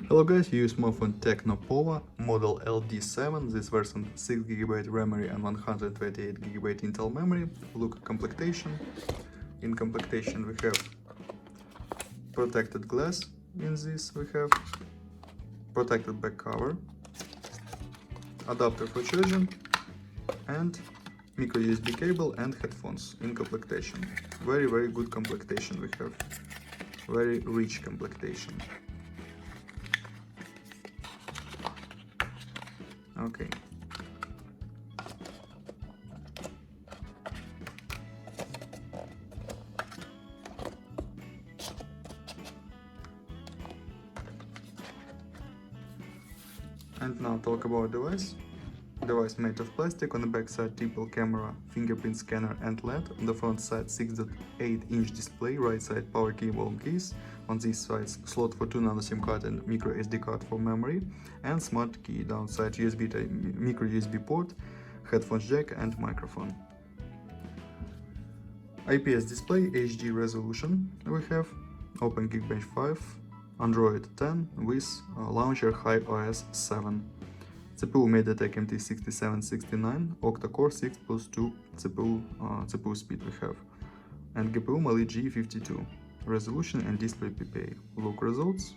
Hello guys, you use smartphone Tecno Pova model LD7. This version 6GB memory and 128GB Intel memory. Look completion. In completion we have protected glass. In this we have protected back cover, adapter for charging, and micro USB cable and headphones in completion. Very good completion we have. Very rich completion. Okay. And now talk about device. Device made of plastic, on the back side triple camera, fingerprint scanner and LED, on the front side 6.8-inch display, right side power cable case, on this side slot for 2 nano SIM card and micro SD card for memory, and smart key, downside USB type, micro USB port, headphones jack and microphone. IPS display, HD resolution we have, Open Geekbench 5, Android 10 with launcher HiOS 7. CPU MediaTek MT6769, octa-core 6+2 CPU speed we have, and GPU Mali G52, resolution and display PPA. Look results,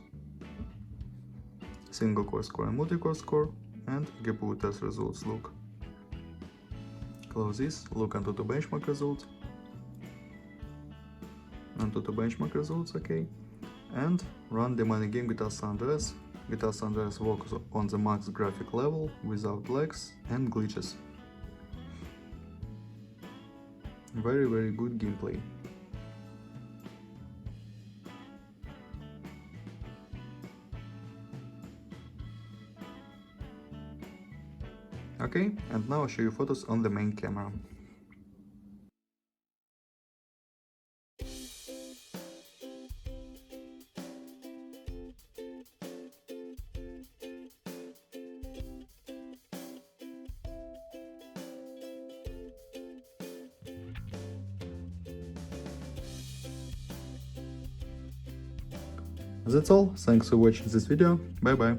single core score and multi-core score, and GPU test results. Look. Close this, look onto the benchmark results, okay, and run the mini game GTA San Andreas. GTA San Andreas works on the max graphic level without lags and glitches. Very good gameplay. Okay, and now I'll show you photos on the main camera. That's all, thanks for watching this video, bye bye.